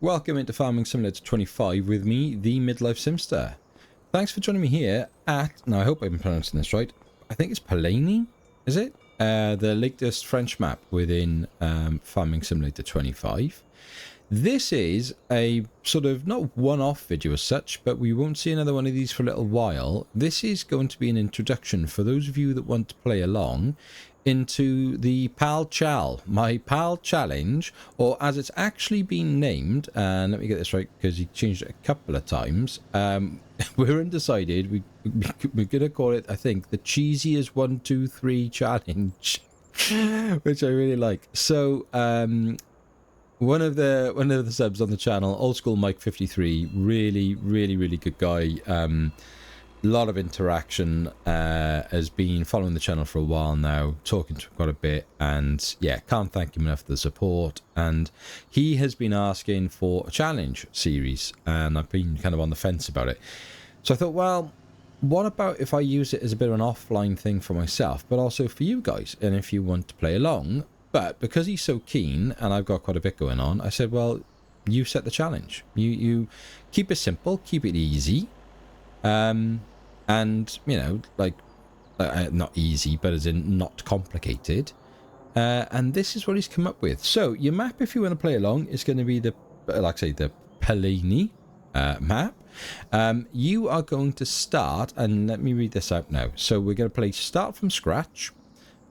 Welcome into Farming Simulator 25 with me, the Midlife Simster. Thanks for joining me here at, now I hope I'm pronouncing this right, I think it's Pallegney, is it? The latest French map within Farming Simulator 25. This is a sort of, not one-off video as such, but we won't see another one of these for a little while. This is going to be an introduction for those of you that want to play along into the Chall, my PAL challenge, or as it's actually been named, and let me get this right because he changed it a couple of times. We're undecided. We're going to call it, I think, the cheesiest 1, 2, 3 challenge, which I really like. So, one of the subs on the channel, Old School Mike 53, really good guy. A lot of interaction, has been following the channel for a while now, talking to him quite a bit, and yeah, can't thank him enough for the support. And he has been asking for a challenge series, and I've been kind of on the fence about it. So I thought, well, what about if I use it as a bit of an offline thing for myself, but also for you guys, and if you want to play along. But because he's so keen, and I've got quite a bit going on, I said, well, you set the challenge. You keep it simple, keep it easy. And you know, like not easy, but as in not complicated. And this is what he's come up with. So your map, if you want to play along, is going to be the, like I say, the Pallegney map. You are going to start, and let me read this out now. So we're going to play start from scratch.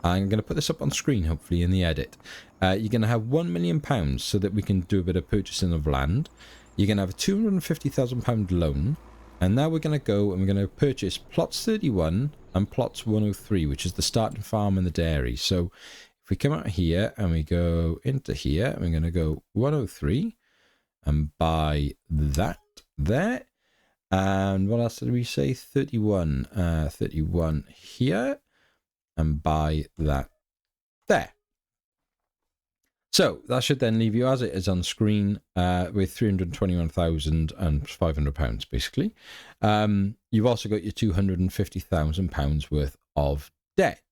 I'm going to put this up on screen, hopefully, in the edit. You're going to have £1 million so that we can do a bit of purchasing of land. You're going to have a £250,000 loan. And now we're going to go and we're going to purchase plots 31 and plots 103, which is the starting farm and the dairy. So if we come out here and we go into here, we're going to go 103 and buy that there. And what else did we say? 31, 31 here, and buy that there. So that should then leave you as it is on screen, with £321,500 basically. You've also got your £250,000 worth of debt.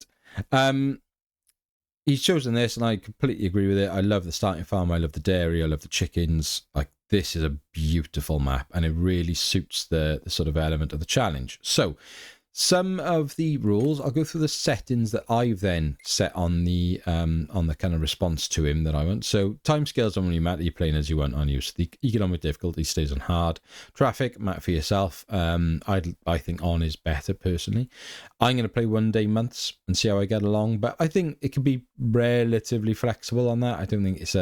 He's chosen this, and I completely agree with it. I love the starting farm. I love the dairy. I love the chickens. Like, this is a beautiful map, and it really suits the sort of element of the challenge. So some of the rules, I'll go through the settings that I've then set on the kind of response to him that I want. So timescales don't really matter. You're playing as you want on you. So the economic difficulty stays on hard. Traffic, matter for yourself. I think on is better personally. I'm going to play 1 day months and see how I get along. But I think it can be relatively flexible on that. I don't think it's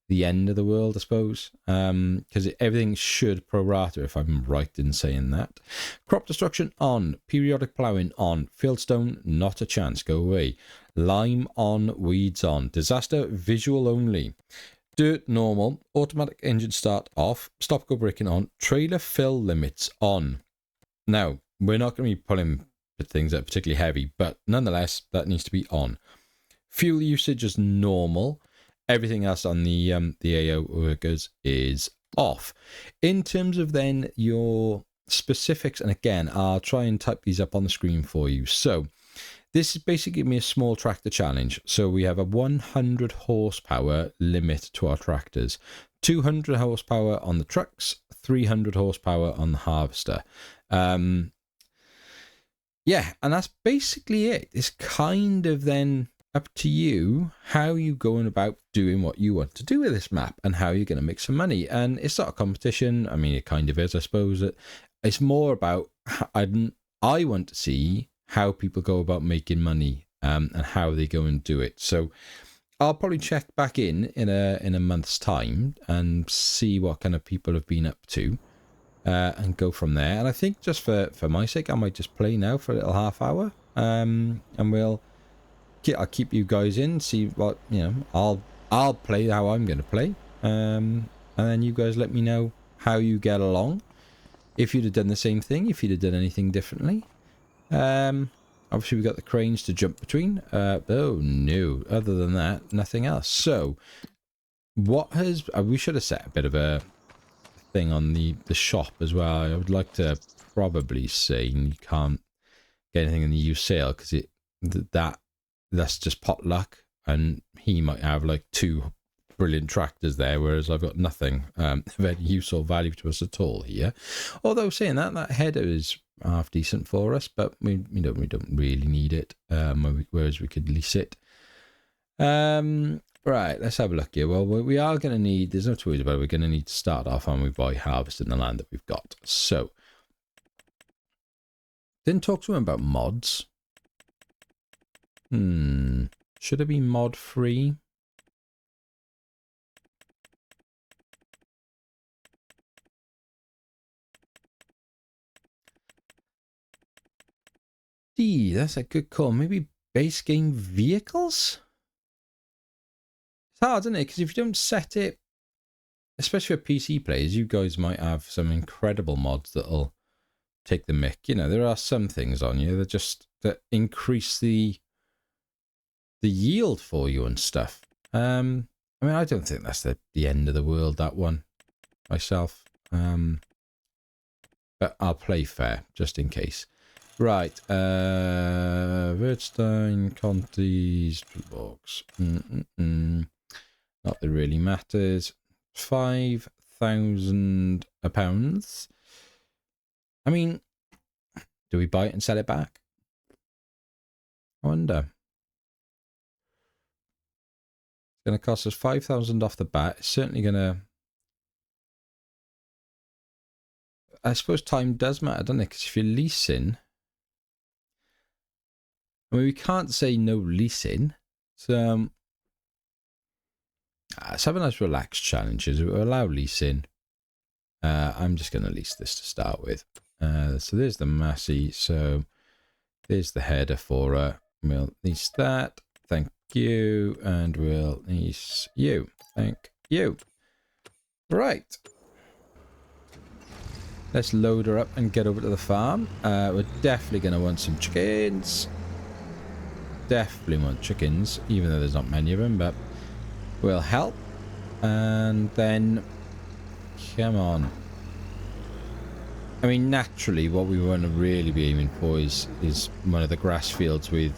the end of the world, I suppose, because everything should prorata, if I'm right in saying that. Crop destruction on, periodic ploughing on, fieldstone not a chance, go away, lime on, weeds on, disaster visual only, dirt normal, automatic engine start off, stop go braking on, trailer fill limits on. Now we're not going to be pulling things that are particularly heavy, but nonetheless that needs to be on. Fuel usage is normal. Everything else on the AO workers is off. In terms of then your specifics, and again, I'll try and type these up on the screen for you. So this is basically giving me a small tractor challenge. So we have a 100 horsepower limit to our tractors, 200 horsepower on the trucks, 300 horsepower on the harvester. Yeah, and that's basically it. It's kind of then up to you how you going about doing what you want to do with this map and how you're going to make some money. And it's not a competition. I mean, it kind of is, I suppose. It's more about, I want to see how people go about making money, and how they go and do it. So I'll probably check back in a month's time and see what kind of people have been up to, and go from there. And I think just for my sake, I might just play now for a little half hour, and I'll keep you guys in, see what, you know, I'll play how I'm going to play, and then you guys let me know how you get along, if you'd have done the same thing, if you'd have done anything differently. Obviously we've got the cranes to jump between. Oh no, other than that, nothing else. So what has, we should have set a bit of a thing on the shop as well. I would like to probably say you can't get anything in the used sale, because that's just potluck, and he might have like 2 brilliant tractors there, whereas I've got nothing of any use or value to us at all here. Although saying that, that header is half decent for us, but we don't really need it. Whereas we could lease it. Right, let's have a look here. Well, we are going to need, there's no two ways about it, we're going to need to start off on by harvesting the land that we've got. So, didn't talk to him about mods. Should it be mod free? That's a good call. Maybe base game vehicles? It's hard, isn't it? Because if you don't set it, especially for PC players, you guys might have some incredible mods that'll take the mick. You know, there are some things on you that increase the yield for you and stuff. I mean, I don't think that's the end of the world, that one, myself. But I'll play fair, just in case. Right, Wertstein, Conti's, toolbox. Not that it really matters. £5,000. I mean, do we buy it and sell it back? I wonder. It's going to cost us 5,000 off the bat. It's certainly going to... I suppose time does matter, doesn't it? Because if you're leasing... I mean, we can't say no leasing. So, let's have a nice relaxed challenges. We'll allow leasing. I'm just going to lease this to start with. So there's the Massey. So there's the header for her. We'll lease that. Thank you. And we'll lease you. Thank you. Right. Let's load her up and get over to the farm. We're definitely going to want some chickens. Definitely want chickens, even though there's not many of them, but we'll help. And then, come on. I mean, naturally, what we want to really be aiming for is one of the grass fields with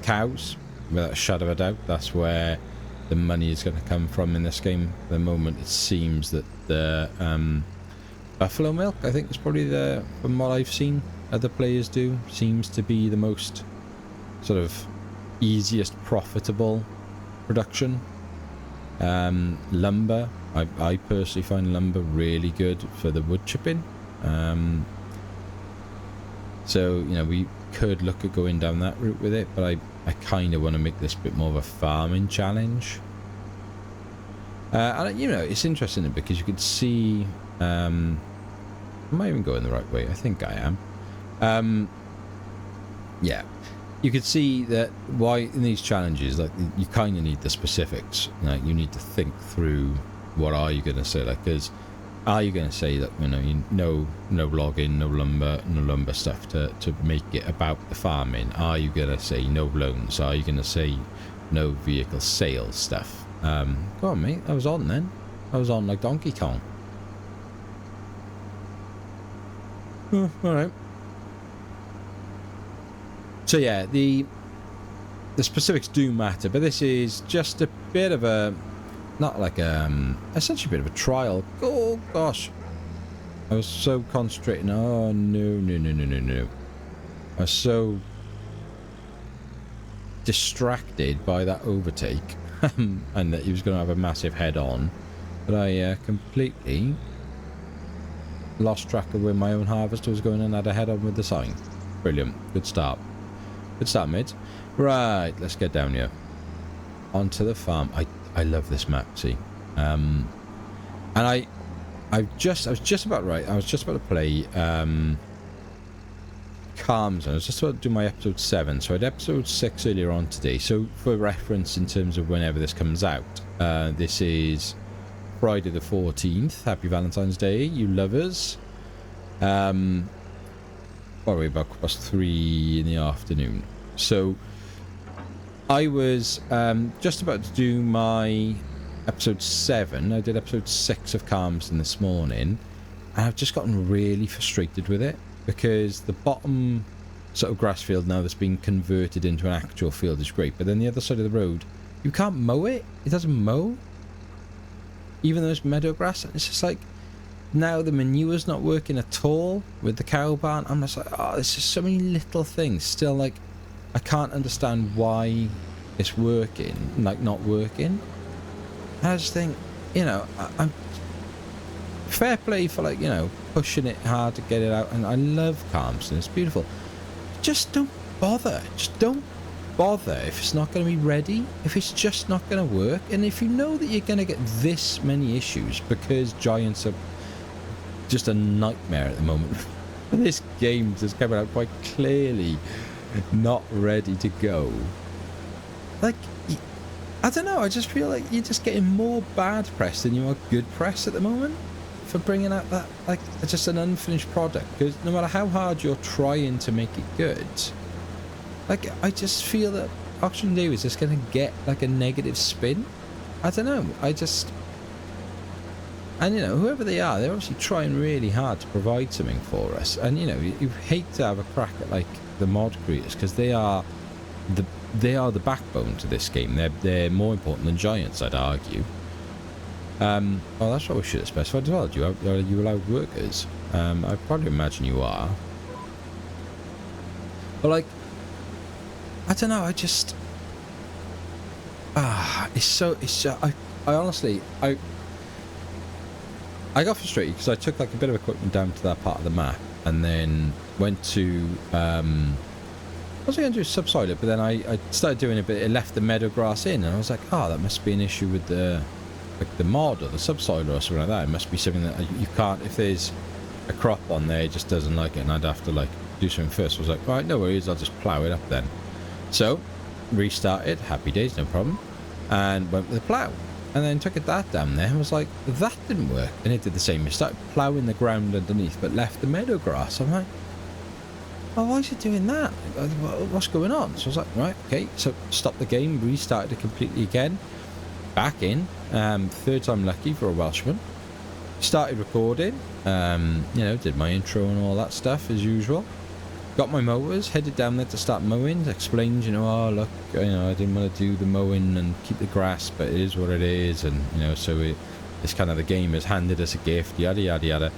cows. Without a shadow of a doubt, that's where the money is going to come from in this game. At the moment, it seems that the buffalo milk, I think, is probably from what I've seen other players do, seems to be the most sort of easiest profitable production. Lumber, I personally find lumber really good for the wood chipping. So, you know, we could look at going down that route with it, but I kind of want to make this a bit more of a farming challenge. And, you know, it's interesting because you could see... am I even going the right way? I think I am. Yeah. You could see that why in these challenges, like, you kind of need the specifics. Like, you need to think through what are you going to say. Like, because are you going to say that, you know, no logging, no lumber stuff to make it about the farming? Are you going to say no loans? Are you going to say no vehicle sales stuff? Go on, mate. I was on then. I was on like Donkey Kong. Oh, all right. So yeah, the specifics do matter, but this is just a bit of a, not like essentially a bit of a trial. Oh gosh, I was so concentrating. Oh no! I was so distracted by that overtake, and that he was going to have a massive head-on, that I completely lost track of where my own harvester was going and had a head-on with the sign. Brilliant. Good start. Good start, mates. Right, let's get down here. Onto the farm. I love this map, see. And I was just about to play Calms. I was just about to do my episode 7. So I had episode 6 earlier on today. So for reference in terms of whenever this comes out, this is Friday the 14th. Happy Valentine's Day, you lovers. Probably about 3:30 in the afternoon. So I was just about to do my episode 7. I did episode 6 of Calmston this morning, and I've just gotten really frustrated with it because the bottom sort of grass field now that's been converted into an actual field is great, but then the other side of the road you can't mow it. It doesn't mow. Even though it's meadow grass. It's just like, now the manure's not working at all with the cow barn. I'm just like, oh, there's just so many little things. Still, like, I can't understand why it's working, like, not working. I just think, you know, I'm fair play for, like, you know, pushing it hard to get it out. And I love Calmston. It's beautiful. Just don't bother. Just don't bother if it's not going to be ready, if it's just not going to work. And if you know that you're going to get this many issues because Giants are just a nightmare at the moment, this game is coming out quite clearly not ready to go. Like, I don't know, I just feel like you're just getting more bad press than you are good press at the moment for bringing out that, like, just an unfinished product. Because no matter how hard you're trying to make it good, like, I just feel that Auction Day is just going to get, like, a negative spin. I don't know. And, you know, whoever they are, they're obviously trying really hard to provide something for us. And, you know, you hate to have a crack at, like, the mod creators, because they are the backbone to this game. They're more important than Giants, I'd argue. Well, that's what we should have specified as well. Are you allowed workers? I probably imagine you are. But, like, I don't know, I just... I honestly, I got frustrated because I took, like, a bit of equipment down to that part of the map and then went to... I was going to do subsoil it, but then I started doing it, but it left the meadow grass in, and I was like, oh, that must be an issue with the mod or the subsoiler or something like that. It must be something that you can't... If there's a crop on there, it just doesn't like it, and I'd have to, like, do something first. I was like, right, no worries, I'll just plough it up then. So, restarted, happy days, no problem, and went with the plough. And then took that down there and was like, that didn't work. And it did the same. It started ploughing the ground underneath, but left the meadow grass. I'm like, oh, why is it doing that? What's going on? So I was like, right, okay. So stopped the game, restarted it completely again. Back in. Third time lucky for a Welshman. Started recording. You know, did my intro and all that stuff as usual. Got my mowers, headed down there to start mowing, explained, you know, oh, look, you know, I didn't want to do the mowing and keep the grass, but it is what it is, and, you know, so it's kind of the game has handed us a gift, yada, yada, yada.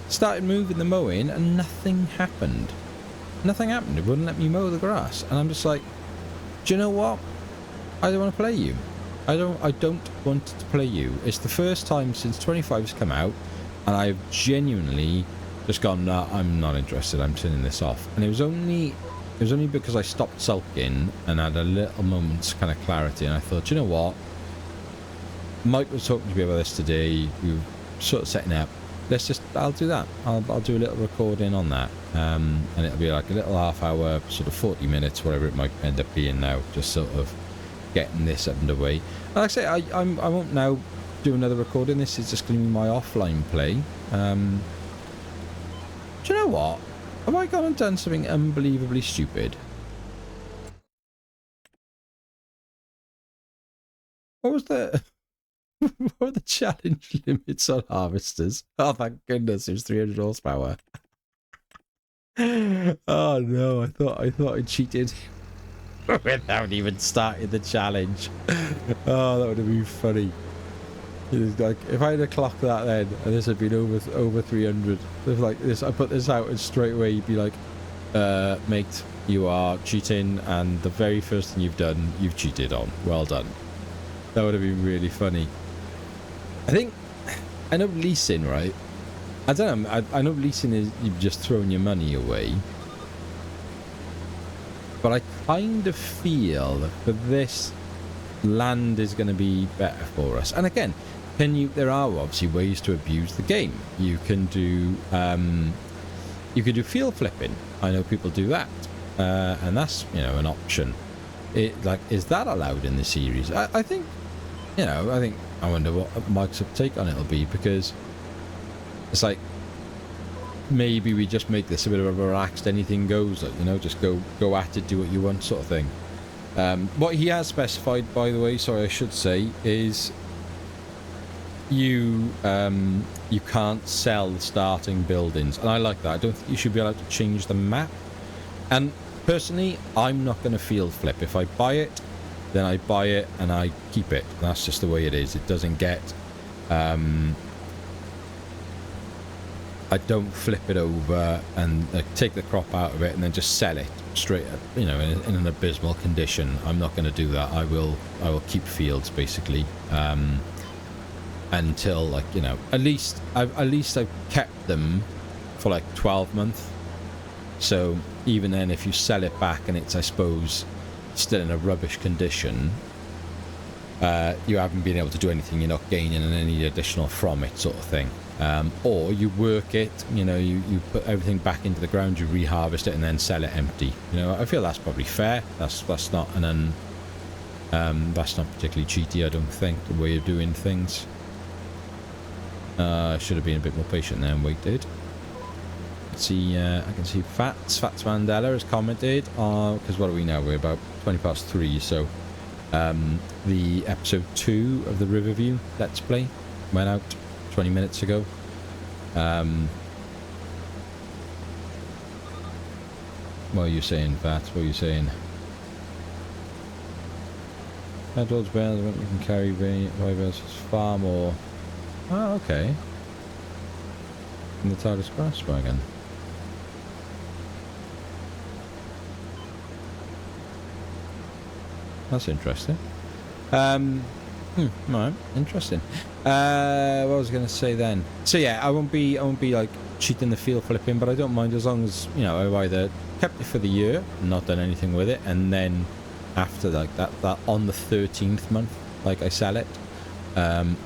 Started moving the mowing, and nothing happened. Nothing happened. It wouldn't let me mow the grass, and I'm just like, do you know what? I don't want to play you. I don't want to play you. It's the first time since 25 has come out, and I've genuinely... just gone, no, I'm not interested, I'm turning this off. And it was only because I stopped sulking and had a little moment's kind of clarity, and I thought, you know what? Mike was talking to me about this today, we were sort of setting up. I'll do that. I'll do a little recording on that. And it'll be like a little half hour, sort of 40 minutes, whatever it might end up being now, just sort of getting this underway. And like I say, I won't now do another recording. This is just going to be my offline play. Do you know what? Have I gone and done something unbelievably stupid? What was the... what were the challenge limits on harvesters? Oh, thank goodness, it was 300 horsepower. Oh no, I thought I cheated without even starting the challenge. Oh, that would have been funny. Like, if I had clocked that then, and this had been over 300, if like this, I put this out and straight away you'd be like, mate, you are cheating, and the very first thing you've done, you've cheated on. Well done. That would have been really funny. I know leasing, right? I don't know, I know leasing is you've just thrown your money away. But I kind of feel that for this, land is going to be better for us. And again, there are obviously ways to abuse the game. You can do field flipping. I know people do that, and that's, you know, an option. Is that allowed in the series? I think, you know, I wonder what Mike's take on it will be, because it's like, maybe we just make this a bit of a relaxed, anything goes, like, you know, just go at it, do what you want sort of thing. What he has specified, by the way, sorry, I should say, is you can't sell the starting buildings, and I like that. I don't think you should be allowed to change the map. And personally, I'm not going to field flip. If I buy it, then I buy it and I keep it. That's just the way it is. It doesn't get... I don't flip it over and take the crop out of it and then just sell it straight, you know, in an abysmal condition. I'm not going to do that. I will keep fields basically until, like, you know, at least I've kept them for like 12 months. So even then, if you sell it back and it's, I suppose, still in a rubbish condition, you haven't been able to do anything. You're not gaining any additional from it, sort of thing. Or you work it, you know, you put everything back into the ground, you reharvest it and then sell it empty. You know, I feel that's probably fair. That's not that's not particularly cheaty, I don't think, the way of doing things. I should have been a bit more patient there and waited. See, I can see Fats Mandela has commented, because what are we now? We're about 20 past 3, so the episode 2 of the Riverview Let's Play went out 20 minutes ago. What are you saying, Fats? What are you saying? Edwards Bells, you can carry Vibers far more. Oh, okay. In the TARDIS grass wagon. That's interesting. Alright, interesting. What was I going to say then? So yeah, I won't be like cheating the field flipping, but I don't mind as long as, you know, I've either kept it for the year, not done anything with it, and then after like that on the 13th month, like, I sell it,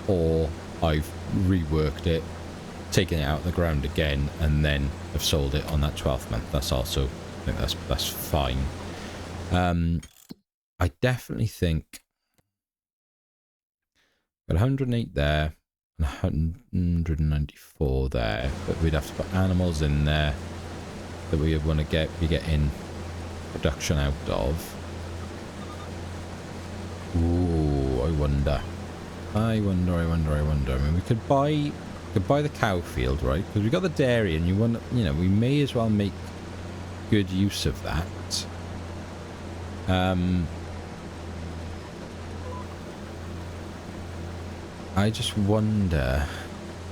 or I've reworked it, taken it out of the ground again, and then have sold it on that 12th month. That's also, I think that's fine. I definitely think got 108 there and 194 there, but we'd have to put animals in there that we want to be getting production out of. Ooh, I wonder. I mean, we could buy the cow field, right? Because we got the dairy, and you know, we may as well make good use of that. I just wonder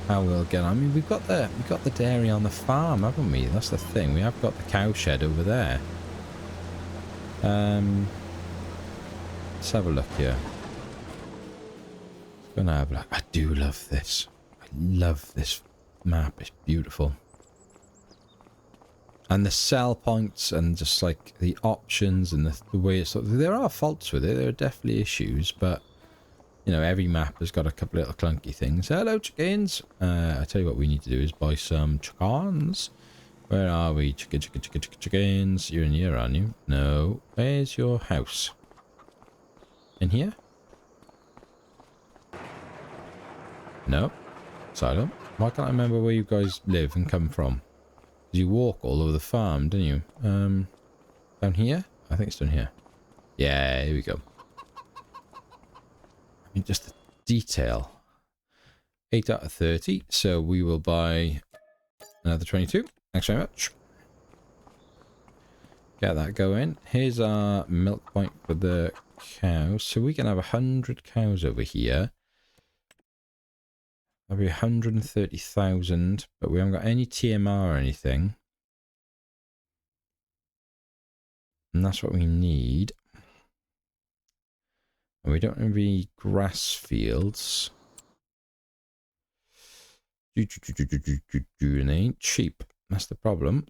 how we'll get on. I mean, we've got the dairy on the farm, haven't we? That's the thing. We have got the cow shed over there. Let's have a look here. Gonna have a look. I do love this. I love this map. It's beautiful. And the sell points and just like the options and the way it's... There are faults with it. There are definitely issues, but... You know, every map has got a couple of little clunky things. Hello, chickens. I tell you what we need to do is buy some chickens. Where are we? Chickens. You're in here, aren't you? No. Where's your house? In here? No. Silent. Why can't I remember where you guys live and come from? You walk all over the farm, don't you? Down here? I think it's down here. Yeah, here we go. Just the detail. 8 out of 30. So we will buy another 22. Thanks very much. Get that going. Here's our milk point for the cows. So we can have 100 cows over here. That'll be 130,000. But we haven't got any TMR or anything. And that's what we need. And we don't have any grass fields. And they ain't cheap. That's the problem.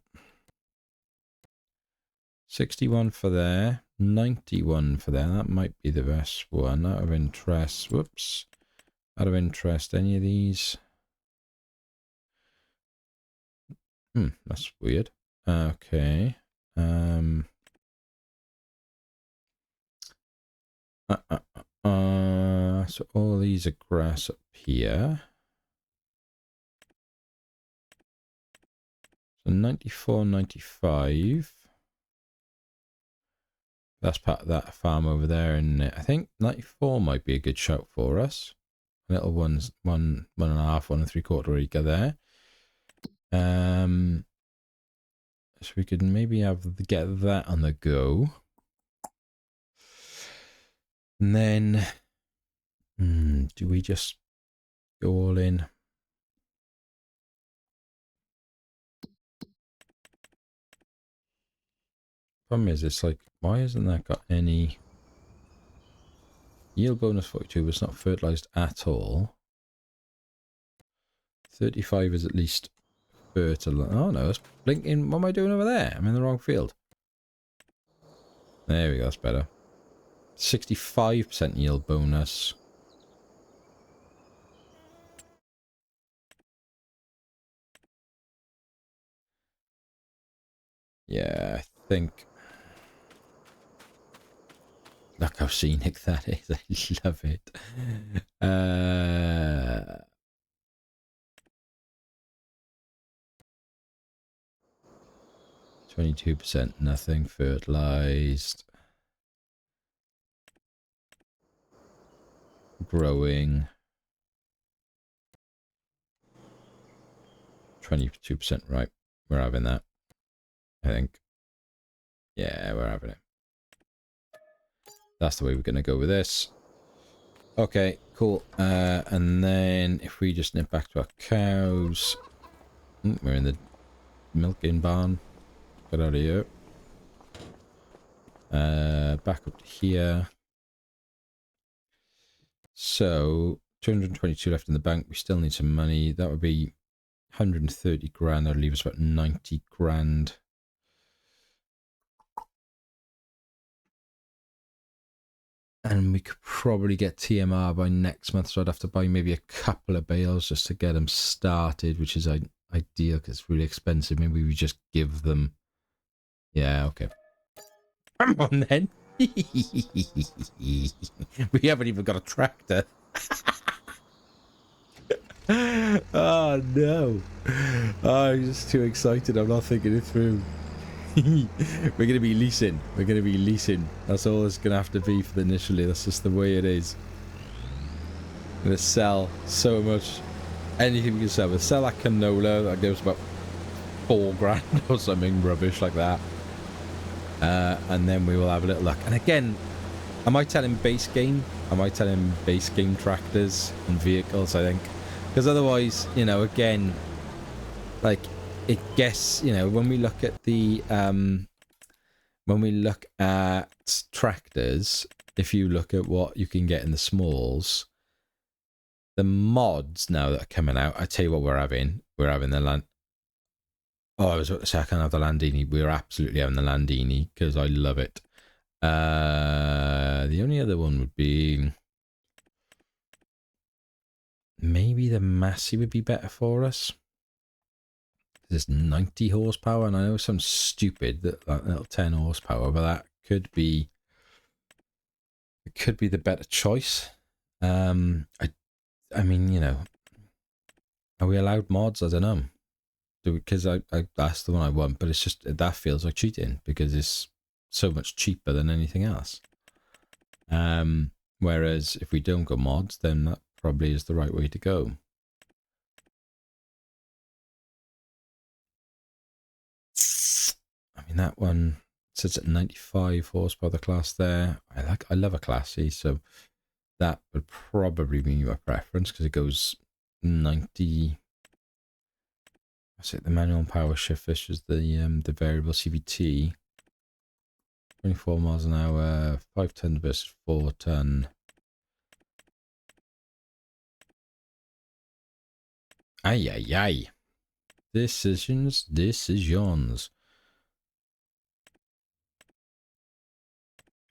61 for there. 91 for there. That might be the best one. Out of interest. Whoops. Out of interest. Any of these? That's weird. Okay. So all these are grass up here. So 94, 95. That's part of that farm over there, and I think 94 might be a good shout for us. Little ones, 1.5, 1.75 acre there. So we could maybe get that on the go. And then, do we just go all in? Problem is, it's like, why hasn't that got any yield bonus? 42, but it's not fertilized at all. 35 is at least fertile. Oh no, it's blinking. What am I doing over there? I'm in the wrong field. There we go, that's better. 65% yield bonus. Yeah, I think. Look how scenic that is. I love it. 22%, nothing fertilized. Growing. 22%, right. We're having that, I think. Yeah, we're having it. That's the way we're going to go with this. Okay, cool. And then if we just nip back to our cows. We're in the milking barn. Get out of here. Back up to here. So 222 left in the bank. We still need some money. That would be 130 grand. That'll leave us about 90 grand. And we could probably get TMR by next month, so I'd have to buy maybe a couple of bales just to get them started, which is ideal because it's really expensive. Maybe we just give them... Yeah, okay. Come on then. We haven't even got a tractor. Oh no. Oh, I'm just too excited. I'm not thinking it through. We're going to be leasing. We're going to be leasing. That's all it's going to have to be for the initially. That's just the way it is. I'm going to sell so much. Anything we can sell. We'll sell that canola. That gives about 4 grand or something rubbish like that. And then we will have a little look. And again, I might tell him base game. I might tell him base game tractors and vehicles, I think. Because otherwise, you know, again, like... It guess, you know, when we look at the tractors, if you look at what you can get in the smalls, the mods now that are coming out, I tell you what we're having the land. Oh, I was about to say I can't have the Landini. We're absolutely having the Landini because I love it. The only other one would be maybe the Massey would be better for us. There's 90 horsepower, and I know it sounds stupid that little 10 horsepower, but that could be the better choice. I mean, you know, are we allowed mods? I don't know. Because that's the one I want, but it's just that feels like cheating because it's so much cheaper than anything else. Whereas if we don't go mods, then that probably is the right way to go. I mean, that one sits at 95 horsepower, the class there. I love a Class C, so that would probably be my preference because it goes 90. I say the manual power shift, this is the variable CVT. 24 miles an hour, 5 ton versus 4 ton. Ay, ay, ay. Decisions.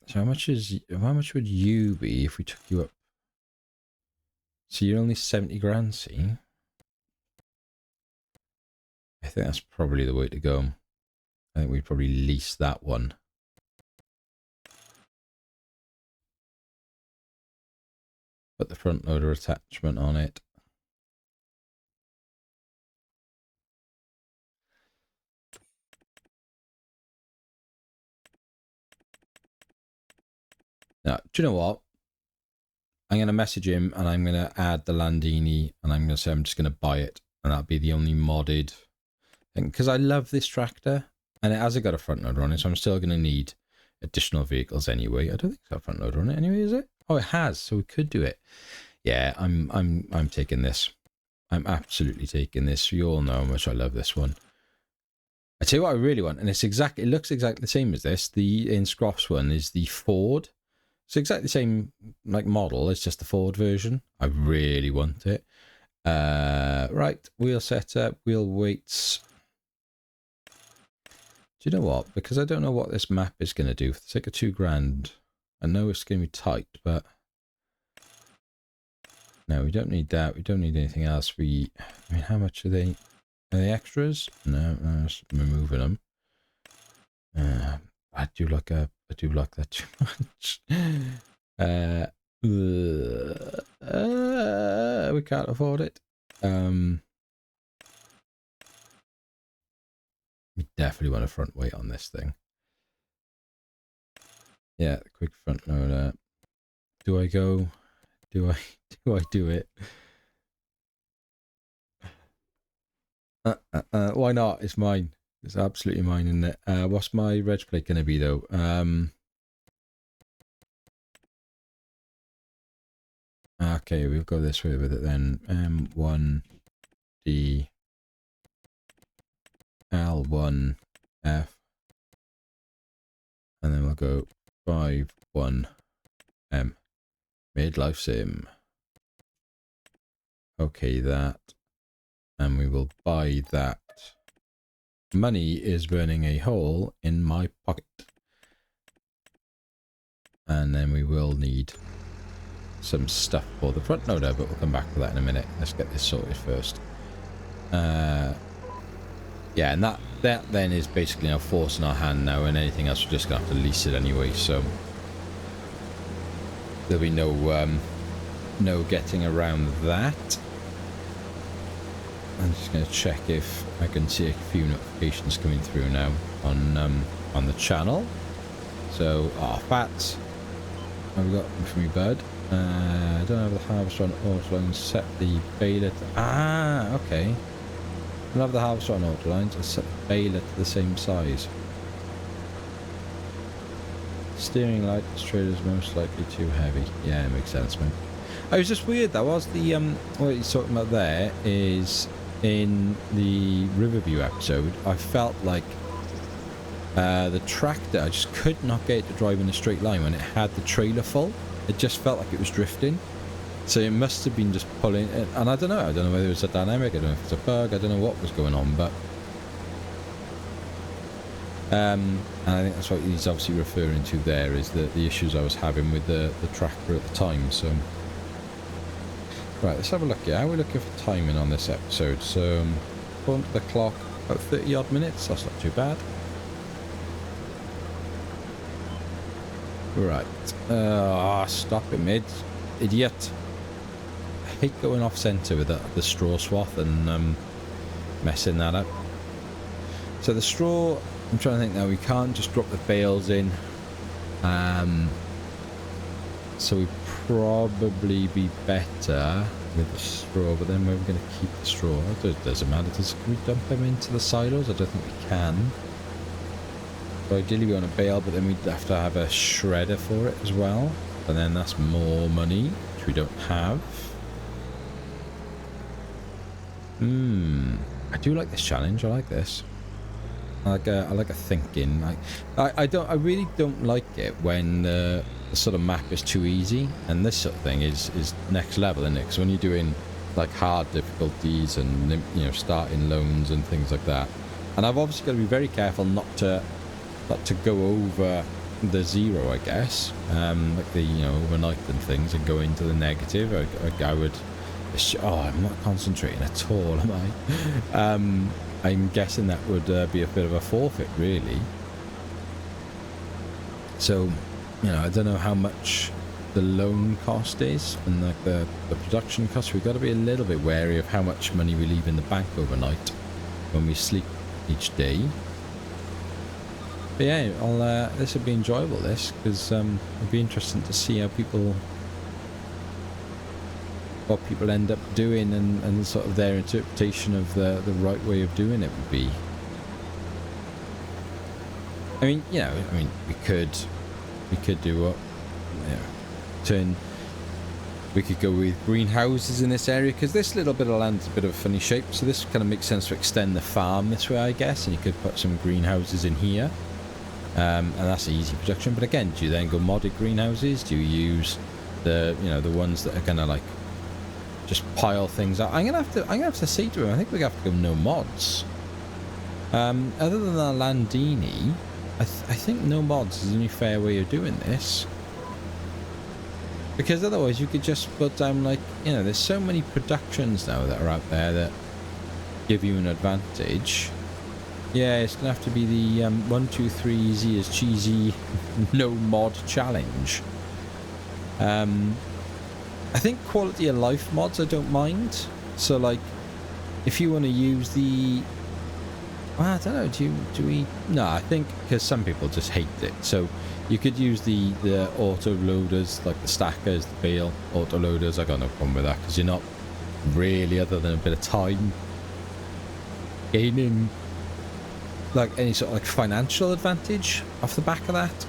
So how much would you be if we took you up? So you're only 70 grand, see? I think that's probably the way to go. I think we'd probably lease that one. Put the front loader attachment on it. Now, do you know what? I'm going to message him and I'm going to add the Landini and I'm going to say I'm just going to buy it. And that'll be the only modded thing. Because I love this tractor and it hasn't got a front loader on it. So I'm still going to need additional vehicles anyway. I don't think it's got a front loader on it anyway, is it? Oh, it has, so we could do it. Yeah, I'm taking this. I'm absolutely taking this. You all know how much I love this one. I tell you what I really want, and it looks exactly the same as this. The in Scroff's one is the Ford. It's exactly the same like model, it's just the Ford version. I really want it. Right, wheel setup, wheel weights. Do you know what? Because I don't know what this map is going to do. For the sake of $2,000, I know it's going to be tight, but no, we don't need that. We don't need anything else. I mean, how much are they? Are they extras? No, we're moving them. I do like that too much. We can't afford it. We definitely want a front weight on this thing. Yeah, quick front loader. Do I go? Do I do it? Why not? It's mine. It's absolutely mine, isn't it? What's my reg plate going to be though? Okay, we'll go this way with it then. M1D L1F, and then we'll go 51M midlife sim. Okay, that, and we will buy that. Money is burning a hole in my pocket, and then we will need some stuff for the front loader, but we'll come back to that in a minute. Let's get this sorted first. Yeah, and that then is basically now forcing our hand now, and anything else we're just gonna have to lease it anyway, so there'll be no getting around that. I'm just going to check if I can see a few notifications coming through now on the channel. So, fats. I've got them for me, bud. I don't have the harvester on auto lines. Set the baler to... okay. I'll have the harvester on auto lines. I'll set the baler to the same size. Steering light, this trailer is most likely too heavy. Yeah, it makes sense, man. It was just weird, that was the what he's talking about there is in the Riverview episode, I felt like the tractor, I just could not get it to drive in a straight line when it had the trailer full. It just felt like it was drifting. So it must have been just pulling it, and I don't know whether it was a dynamic, I don't know if it's a bug, I don't know what was going on, but and I think that's what he's obviously referring to there, is the issues I was having with the tractor at the time. So right, let's have a look here. How are we looking for timing on this episode? So according to the clock, about 30 odd minutes. That's not too bad. Right. Stop it, mid. Idiot. I hate going off centre with the straw swath and messing that up. So the straw, I'm trying to think now, we can't just drop the bales in. So we probably be better with the straw, but then we're going to keep the straw. It doesn't matter. Can we dump them into the silos? I don't think we can. So ideally we want a bale, but then we'd have to have a shredder for it as well. And then that's more money, which we don't have. I do like this challenge. I like this. I like a thinking. I really don't like it when the sort of map is too easy, and this sort of thing is next level, isn't it? Because when you're doing like hard difficulties and, you know, starting loans and things like that, and I've obviously got to be very careful not to go over the zero, I guess, like the, you know, overnight and things, and go into the negative. I would. Oh, I'm not concentrating at all, am I? I'm guessing that would be a bit of a forfeit, really. So, you know, I don't know how much the loan cost is, and like the production cost. We've got to be a little bit wary of how much money we leave in the bank overnight when we sleep each day. But yeah, this would be enjoyable, this, because it'd be interesting to see how what people end up doing, and sort of their interpretation of the right way of doing it would be. I mean, you know, we could do what, you know, We could go with greenhouses in this area, because this little bit of land's a bit of a funny shape, so this kind of makes sense to extend the farm this way, I guess, and you could put some greenhouses in here. And that's easy production. But again, do you then go modded greenhouses? Do you use the the ones that are gonna like just pile things up? I'm gonna have to say to him, I think we have to go no mods. Other than the Landini, I think no mods is the only fair way of doing this. Because otherwise you could just put down, like, there's so many productions now that are out there that give you an advantage. Yeah, it's going to have to be the 1, 2, 3 easy as cheesy no mod challenge. I think quality of life mods I don't mind. So, like, if you want to use the... Well, I don't know, do we... No, I think because some people just hate it. So you could use the auto loaders, like the stackers, the bale auto loaders. I got no problem with that, because you're not really, other than a bit of time, gaining like any sort of like financial advantage off the back of that.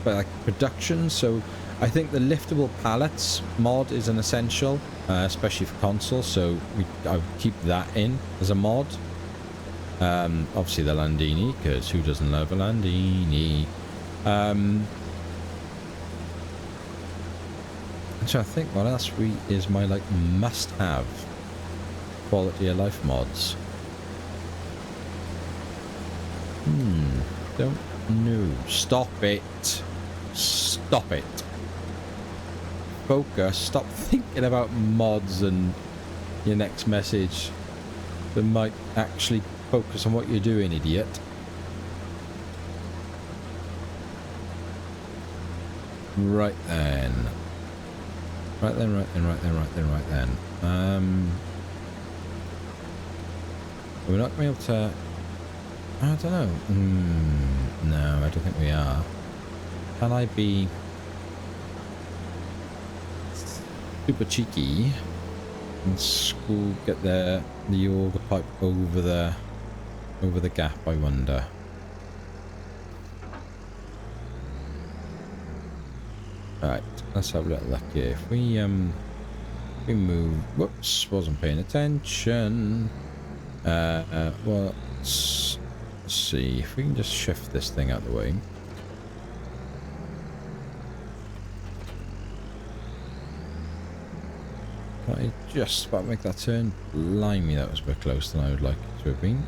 But like production, so I think the liftable pallets mod is an essential, especially for console. So I would keep that in as a mod. Obviously the Landini, because who doesn't love a Landini? So I think what else is my like must-have quality of life mods. Don't know. Stop it. Stop it. Focus. Stop thinking about mods and your next message. That might actually focus on what you're doing, idiot. Right then. Right then. We're not going to be able to... I don't know. No, I don't think we are. Can I be super cheeky and get the auger pipe over the gap, I wonder? Alright, let's have a little look here. If we move... Whoops, wasn't paying attention. Well, let's see if we can just shift this thing out of the way. Can I just about make that turn? Blimey, that was a bit closer than I would like it to have been.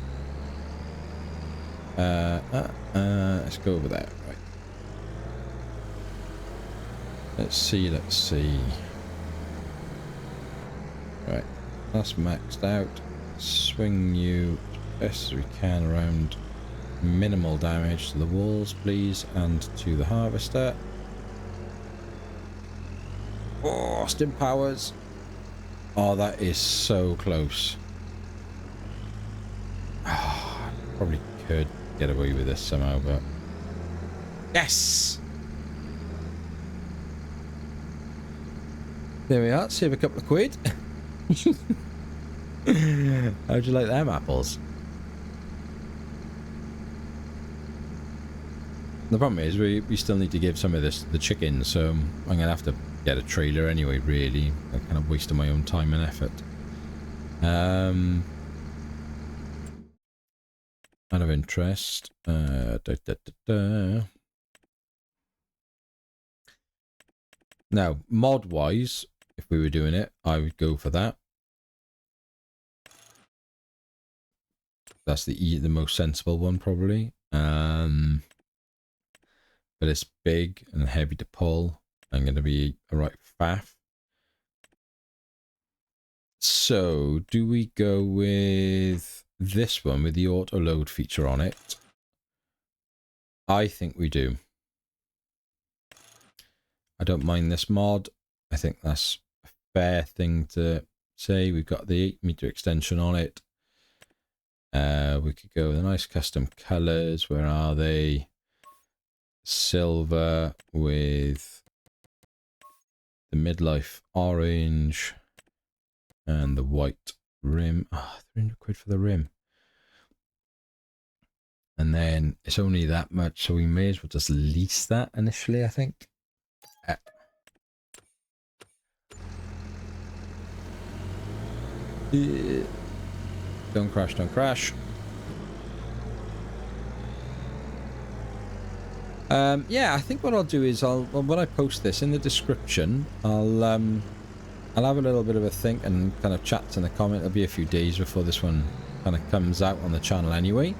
Let's go over there. Right. Let's see. Right, that's maxed out. Swing you as best as we can around. Minimal damage to the walls, please, and to the harvester. Oh, stim powers. Oh, that is so close. Oh, probably could get away with this somehow, but... Yes! There we are, save a couple of quid. How'd you like them apples? The problem is we still need to give some of this to the chickens, so I'm going to have to get a trailer anyway, really. I'm kind of wasting my own time and effort. Out of interest. Now, mod-wise, if we were doing it, I would go for that. That's the most sensible one, probably. But it's big and heavy to pull. I'm going to be a right faff. So, do we go with this one with the auto load feature on it? I think we do. I don't mind this mod. I think that's a fair thing to say. We've got the 8-meter extension on it. We could go with the nice custom colors. Where are they? Silver with the midlife orange and the white rim. Ah, 300 quid for the rim. And then it's only that much, so we may as well just lease that initially, I think. Don't crash, don't crash. Yeah, I think what I'll do is when I post this in the description, I'll have a little bit of a think and kind of chat in the comment. It'll be a few days before this one kind of comes out on the channel anyway.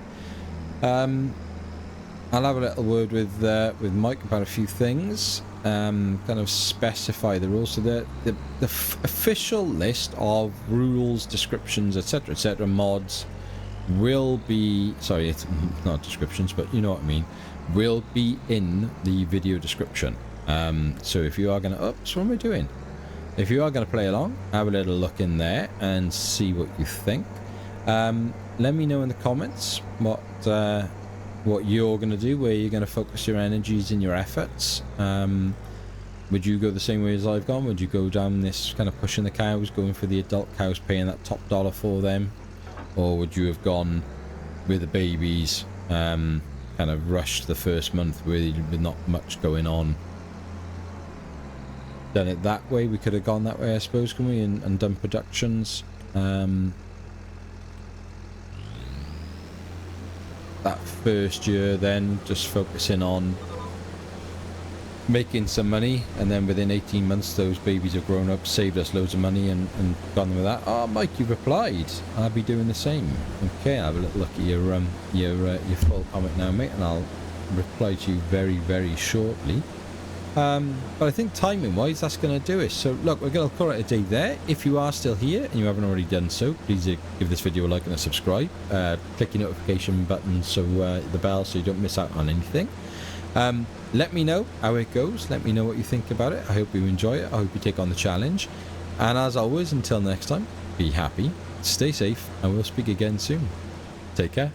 I'll have a little word with Mike about a few things, kind of specify the rules. So the official list of rules, descriptions, etc., mods will be, sorry, it's not descriptions, but you know what I mean, will be in the video description. So if you are going to, oops, what am I doing? If you are going to play along, have a little look in there and see what you think. Let me know in the comments what you're going to do, where you're going to focus your energies and your efforts. Would you go the same way as I've gone? Would you go down this kind of pushing the cows, going for the adult cows, paying that top dollar for them? Or would you have gone with the babies, kind of rushed the first month with not much going on? Done it that way. We could have gone that way, I suppose, can we, and done productions. That first year then just focusing on making some money, and then within 18 months those babies have grown up, saved us loads of money, and gone with that. Oh, Mike, you've replied. I'll be doing the same. Okay, I'll have a little look at your full comment now, mate, and I'll reply to you very, very shortly. But I think timing wise that's going to do it. So look, we're going to call it a day there. If you are still here and you haven't already done so, please give this video a like and a subscribe. Click your notification button, so the bell, so you don't miss out on anything. Let me know how it goes. Let me know what you think about it. I hope you enjoy it. I hope you take on the challenge, and as always, until next time, be happy, stay safe, and we'll speak again soon. Take care.